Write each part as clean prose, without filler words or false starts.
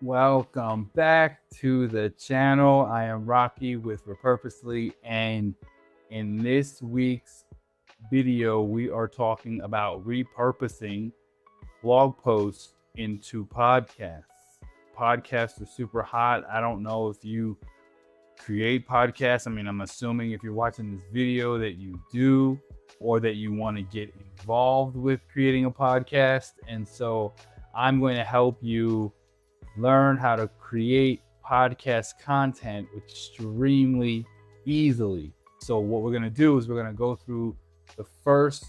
Welcome back to the channel. I am Rocky with Repurposely, and in this week's video, we are talking about repurposing blog posts into podcasts. Podcasts are super hot. I don't know if you create podcasts. I mean, I'm assuming if you're watching this video that you do, or that you want to get involved with creating a podcast. And so I'm going to help you learn how to create podcast content extremely easily. So what we're going to do is we're going to go through the first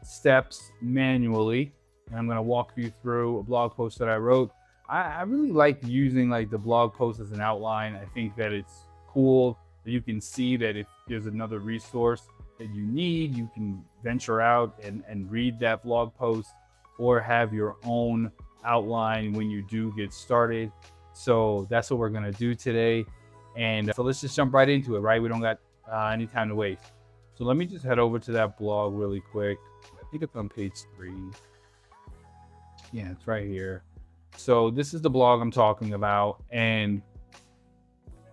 steps manually, and I'm going to walk you through a blog post that I wrote. I really like using like the blog post as an outline. I think that it's cool that you can see that if there's another resource that you need, you can venture out and read that blog post, or have your own outline when you do get started. So that's what we're going to do today. And so let's just jump right into it, right? We don't got any time to waste. So let me just head over to that blog really quick. I think it's on page 3. Yeah, it's right here. So this is the blog I'm talking about. And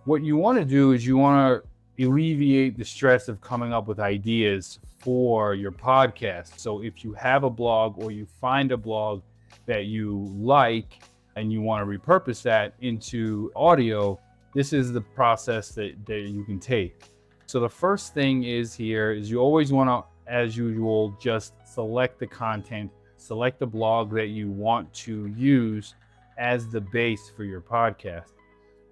what you want to do is you want to alleviate the stress of coming up with ideas for your podcast. So if you have a blog, or you find a blog that you like and you want to repurpose that into audio, this is the process that you can take. So the first thing is here is you always want to, as usual, just select the content, select the blog that you want to use as the base for your podcast.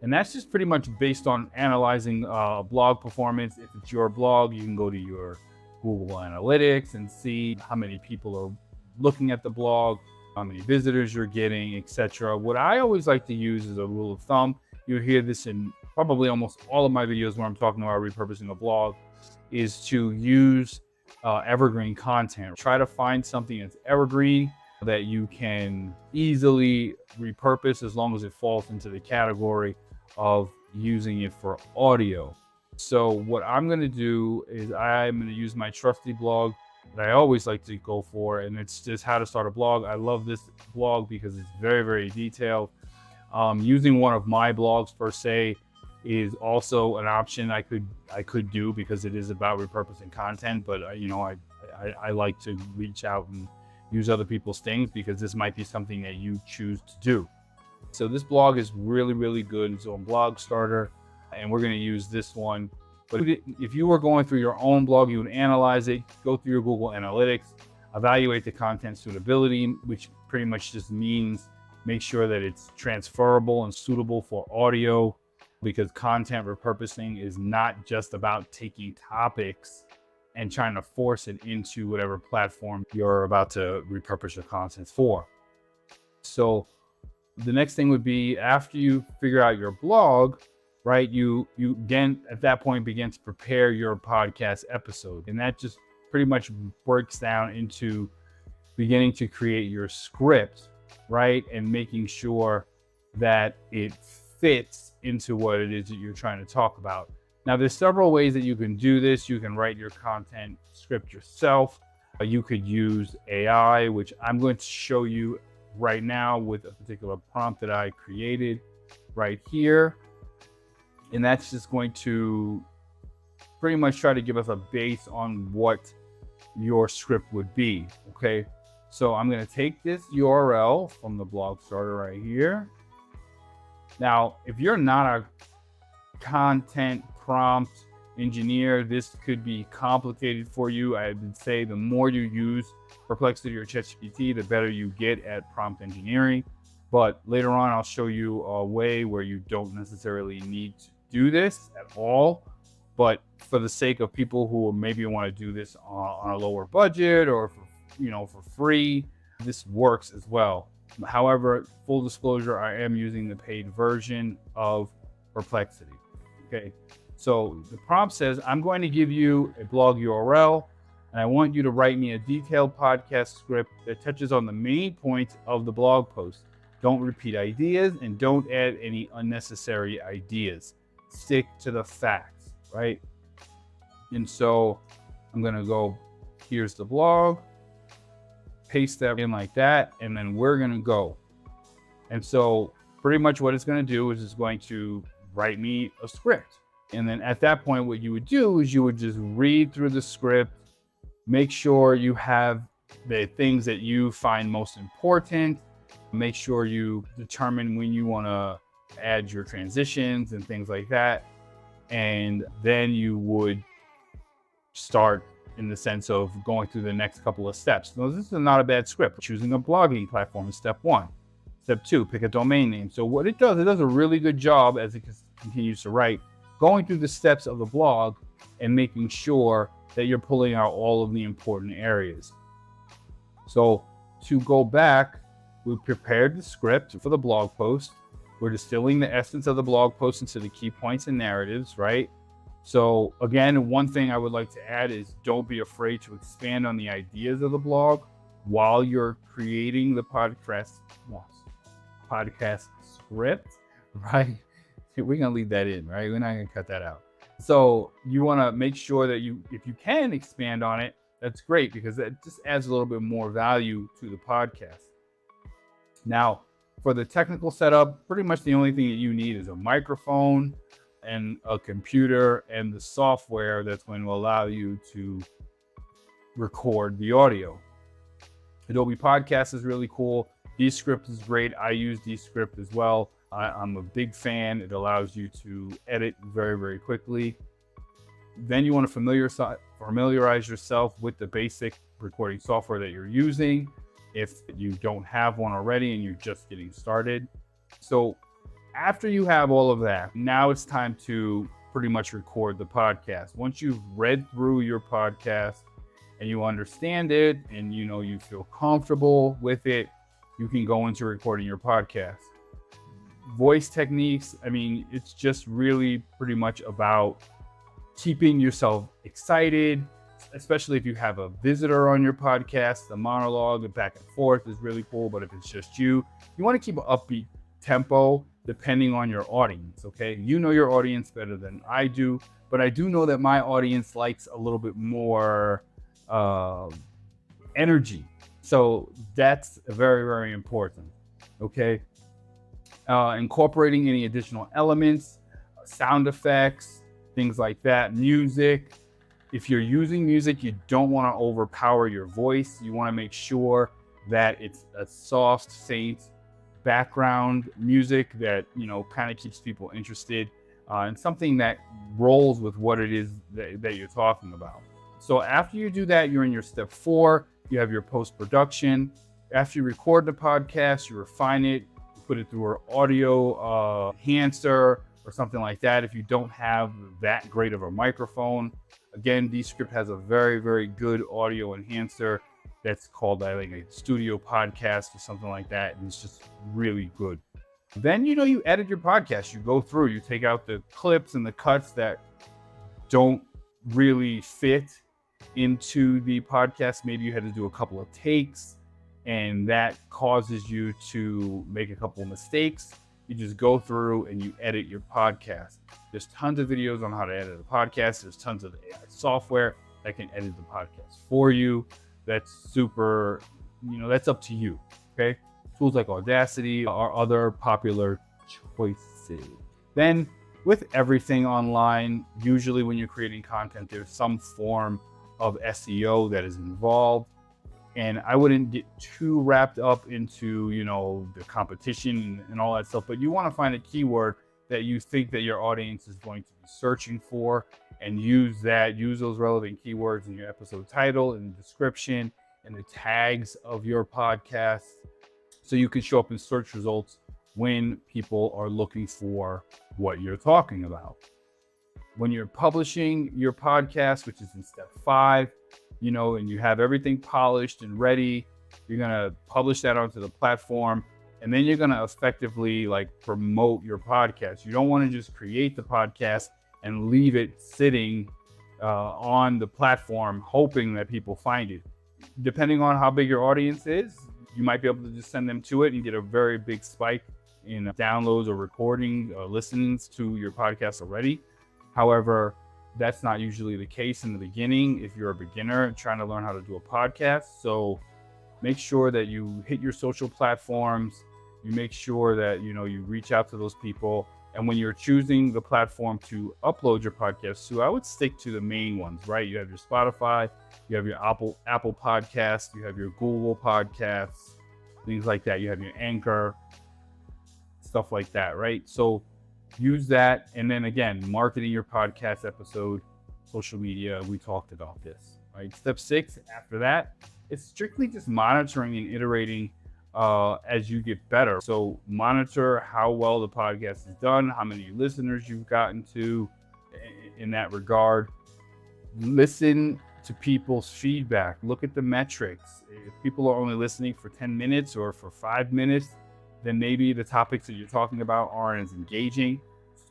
And that's just pretty much based on analyzing blog performance. If it's your blog, you can go to your Google Analytics and see how many people are looking at the blog, how many visitors you're getting, etc. What I always like to use is a rule of thumb. You'll hear this in probably almost all of my videos where I'm talking about repurposing a blog, is to use evergreen content. Try to find something that's evergreen that you can easily repurpose, as long as it falls into the category of using it for audio. So what I'm going to do is I'm going to use my trusty blog that I always like to go for, and it's just how to start a blog. I love this blog because it's very, very detailed. Using one of my blogs per se is also an option I could do, because it is about repurposing content. But I like to reach out and use other people's things, because this might be something that you choose to do. So this blog is really, really good. It's on Blog Starter, and we're going to use this one. But if you were going through your own blog, you would analyze it, go through your Google Analytics, evaluate the content suitability, which pretty much just means make sure that it's transferable and suitable for audio, because content repurposing is not just about taking topics and trying to force it into whatever platform you're about to repurpose your content for. So the next thing would be, after you figure out your blog, right, you then at that point begin to prepare your podcast episode. And that just pretty much breaks down into beginning to create your script, right, and making sure that it fits into what it is that you're trying to talk about. Now, there's several ways that you can do this. You can write your content script yourself. You could use AI, which I'm going to show you right now with a particular prompt that I created right here. And that's just going to pretty much try to give us a base on what your script would be. Okay, so I'm going to take this URL from the blog starter right here. Now, if you're not a content prompt engineer, this could be complicated for you. I would say the more you use Perplexity or ChatGPT, the better you get at prompt engineering. But later on, I'll show you a way where you don't necessarily need to do this at all. But for the sake of people who maybe want to do this on a lower budget, or for free, this works as well. However, full disclosure, I am using the paid version of Perplexity. Okay, so the prompt says, I'm going to give you a blog URL, and I want you to write me a detailed podcast script that touches on the main points of the blog post. Don't repeat ideas, and don't add any unnecessary ideas. Stick to the facts, right? And so I'm going to go, here's the blog, paste that in like that, and then we're going to go. And so pretty much what it's going to do is it's going to write me a script. And then at that point, what you would do is you would just read through the script, make sure you have the things that you find most important, make sure you determine when you want to add your transitions and things like that. And then you would start in the sense of going through the next couple of steps. Now, this is not a bad script. Choosing a blogging platform is step 1. Step 2, pick a domain name. So what it does a really good job as it continues to write, going through the steps of the blog and making sure that you're pulling out all of the important areas. So to go back, we prepared the script for the blog post. We're distilling the essence of the blog post into the key points and narratives, right? So again, one thing I would like to add is don't be afraid to expand on the ideas of the blog while you're creating the podcast script, right? We're gonna leave that in, right? We're not gonna cut that out. So you wanna make sure that if you can expand on it, that's great, because that just adds a little bit more value to the podcast. Now, for the technical setup, pretty much the only thing that you need is a microphone and a computer and the software that's going to allow you to record the audio. Adobe Podcast is really cool. Descript is great. I use Descript as well. I'm a big fan. It allows you to edit very, very quickly. Then you want to familiarize yourself with the basic recording software that you're using if you don't have one already and you're just getting started. So after you have all of that, now it's time to pretty much record the podcast. Once you've read through your podcast and you understand it and you feel comfortable with it, you can go into recording your podcast. Voice techniques, it's just really pretty much about keeping yourself excited, especially if you have a visitor on your podcast. The monologue and back and forth is really cool, but if it's just you want to keep an upbeat tempo depending on your audience, okay? You know your audience better than I do, but I do know that my audience likes a little bit more energy. So that's very, very important, okay? Incorporating any additional elements, sound effects, things like that, music. If you're using music, you don't want to overpower your voice. You want to make sure that it's a soft, faint background music that kind of keeps people interested, and something that rolls with what it is that you're talking about. So after you do that, you're in your step 4. You have your post-production. After you record the podcast, you refine it, you put it through an audio enhancer or something like that. If you don't have that great of a microphone, again, Descript has a very, very good audio enhancer that's called like a studio podcast or something like that, and it's just really good. Then you edit your podcast. You go through, you take out the clips and the cuts that don't really fit into the podcast. Maybe you had to do a couple of takes and that causes you to make a couple of mistakes. You just go through and you edit your podcast. There's tons of videos on how to edit a podcast. There's tons of AI software that can edit the podcast for you. That's super, that's up to you, okay? Tools like Audacity are other popular choices. Then with everything online, usually when you're creating content, there's some form of SEO that is involved. And I wouldn't get too wrapped up into, the competition and all that stuff, but you want to find a keyword that you think that your audience is going to be searching for, and use those relevant keywords in your episode title and description and the tags of your podcast, so you can show up in search results when people are looking for what you're talking about. When you're publishing your podcast, which is in step 5, and you have everything polished and ready, you're going to publish that onto the platform, and then you're going to effectively promote your podcast. You don't want to just create the podcast and leave it sitting on the platform hoping that people find it. Depending on how big your audience is, you might be able to just send them to it and get a very big spike in downloads or recording or listenings to your podcast already. However, that's not usually the case in the beginning if you're a beginner trying to learn how to do a podcast. So make sure that you hit your social platforms You make sure that, you reach out to those people. And when you're choosing the platform to upload your podcast to, I would stick to the main ones, right? You have your Spotify, you have your Apple Podcasts, you have your Google Podcasts, things like that. You have your Anchor, stuff like that, right? So use that. And then again, marketing your podcast episode, social media. We talked about this, right? Step 6, after that, it's strictly just monitoring and iterating as you get better. So monitor how well the podcast is done, how many listeners you've gotten to in that regard. Listen to people's feedback. Look at the metrics. If people are only listening for 10 minutes or for 5 minutes, then maybe the topics that you're talking about aren't as engaging,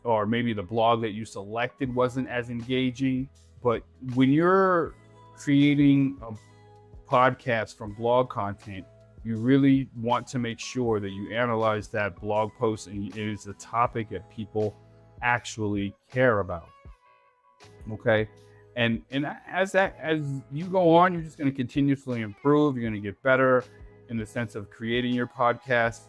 or maybe the blog that you selected wasn't as engaging. But when you're creating a podcast from blog content, you really want to make sure that you analyze that blog post and it is a topic that people actually care about. Okay. And as you go on, you're just going to continuously improve. You're going to get better in the sense of creating your podcast.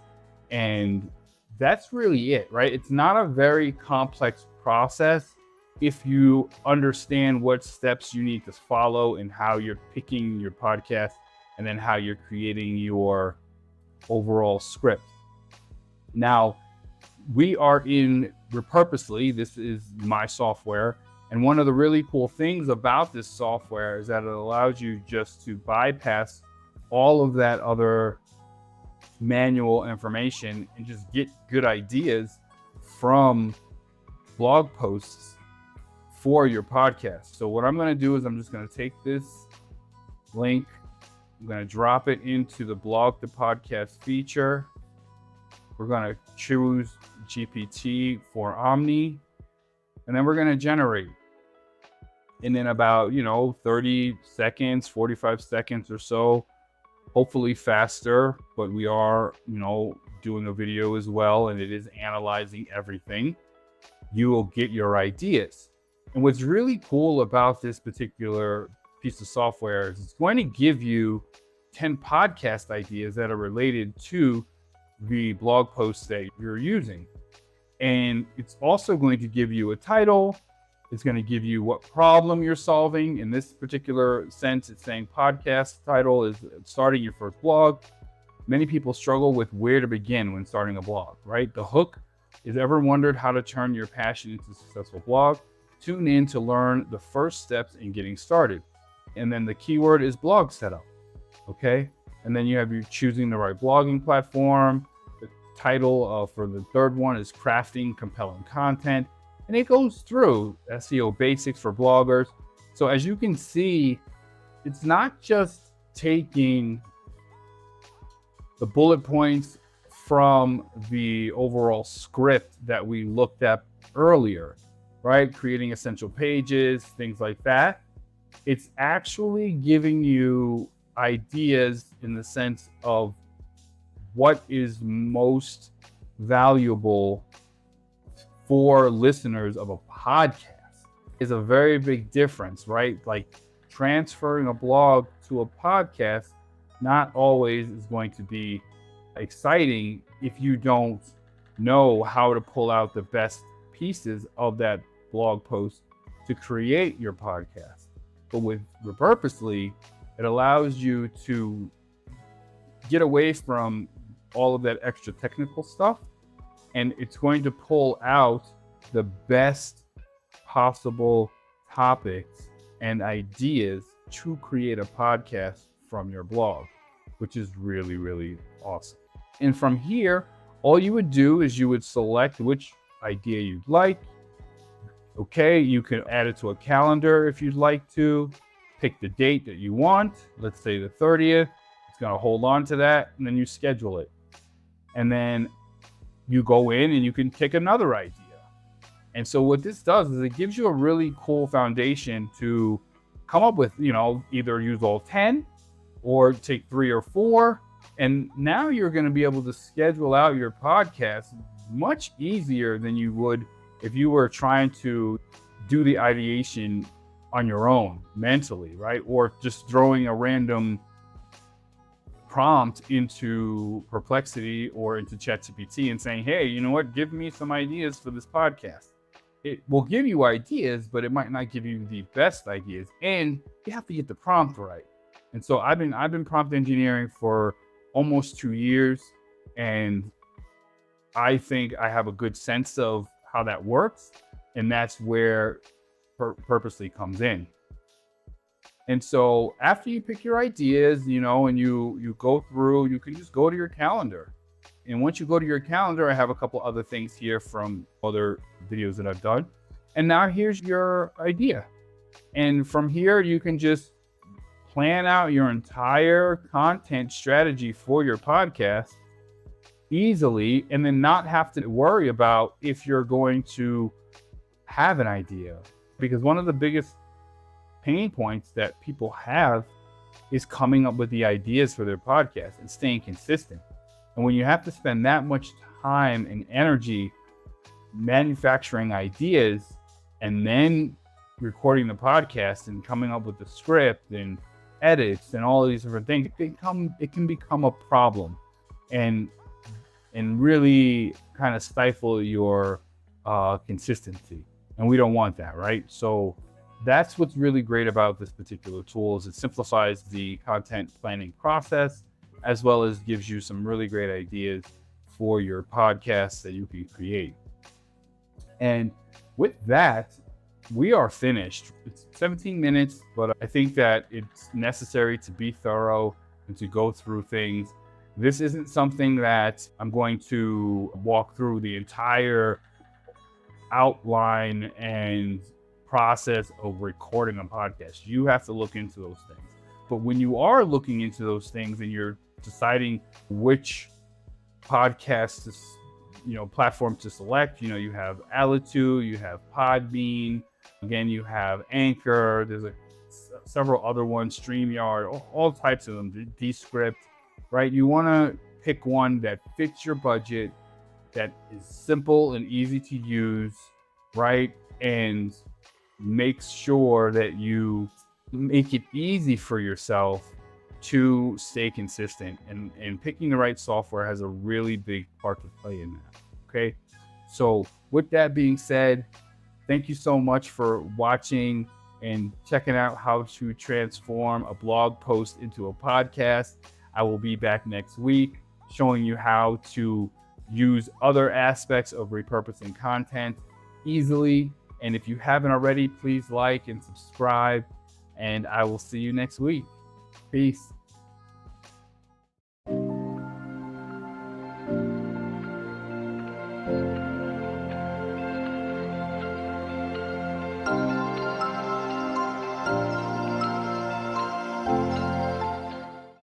And that's really it, right? It's not a very complex process if you understand what steps you need to follow and how you're picking your podcast and then how you're creating your overall script. Now, we are in Repurposely. This is my software. And one of the really cool things about this software is that it allows you just to bypass all of that other manual information and just get good ideas from blog posts for your podcast. So what I'm going to do is I'm just going to take this link, I'm going to drop it into the blog to podcast feature. We're going to choose GPT for Omni, and then we're going to generate. And in about, 30 seconds, 45 seconds or so, hopefully faster, but we are, doing a video as well, and it is analyzing everything. You will get your ideas. And what's really cool about this particular piece of software is it's going to give you 10 podcast ideas that are related to the blog posts that you're using. And it's also going to give you a title. It's going to give you what problem you're solving. In this particular sense, it's saying podcast title is starting your first blog. Many people struggle with where to begin when starting a blog, right? The hook is, ever wondered how to turn your passion into a successful blog? Tune in to learn the first steps in getting started. And then the keyword is blog setup, okay? And then you have you choosing the right blogging platform. The title for the third one is crafting compelling content. And it goes through SEO basics for bloggers. So as you can see, it's not just taking the bullet points from the overall script that we looked at earlier, right? Creating essential pages, things like that. It's actually giving you ideas in the sense of what is most valuable for listeners of a podcast. Is a very big difference, right? Like transferring a blog to a podcast not always is going to be exciting if you don't know how to pull out the best pieces of that blog post to create your podcast. But with Repurposely, it allows you to get away from all of that extra technical stuff, and it's going to pull out the best possible topics and ideas to create a podcast from your blog, which is really, really awesome. And from here, all you would do is you would select which idea you'd like. Okay, you can add it to a calendar if you'd like to. Pick the date that you want. Let's say the 30th. It's going to hold on to that, and then you schedule it. And then you go in and you can pick another idea. And so what this does is it gives you a really cool foundation to come up with, either use all 10 or take 3 or 4. And now you're going to be able to schedule out your podcast much easier than you would if you were trying to do the ideation on your own mentally, right? Or just throwing a random prompt into Perplexity or into ChatGPT and saying, hey, you know what, give me some ideas for this podcast. It will give you ideas, but it might not give you the best ideas. And you have to get the prompt right. And so I've been prompt engineering for almost 2 years. And I think I have a good sense of how that works. And that's where Purposely comes in. And so after you pick your ideas, you know, and you go through, you can just go to your calendar. And once you go to your calendar, I have a couple other things here from other videos that I've done. And now here's your idea. And from here, you can just plan out your entire content strategy for your podcast easily, and then not have to worry about if you're going to have an idea. Because one of the biggest pain points that people have is coming up with the ideas for their podcast and staying consistent. And when you have to spend that much time and energy manufacturing ideas and then recording the podcast and coming up with the script and edits and all of these different things, it can become a problem and really kind of stifle your consistency. And we don't want that, right? So that's what's really great about this particular tool, is it simplifies the content planning process, as well as gives you some really great ideas for your podcast that you can create. And with that, we are finished. It's 17 minutes, but I think that it's necessary to be thorough and to go through things. This isn't something that I'm going to walk through the entire outline and process of recording a podcast. You have to look into those things. But when you are looking into those things and you're deciding which podcast platform to select, you have Alitu, you have Podbean, again, you have Anchor, there's several other ones, StreamYard, all types of them, Descript, right? You want to pick one that fits your budget, that is simple and easy to use, right? And make sure that you make it easy for yourself to stay consistent, and picking the right software has a really big part to play in that. Okay. So with that being said, thank you so much for watching and checking out how to transform a blog post into a podcast. I will be back next week showing you how to use other aspects of repurposing content easily. And if you haven't already, please like and subscribe, and I will see you next week. Peace.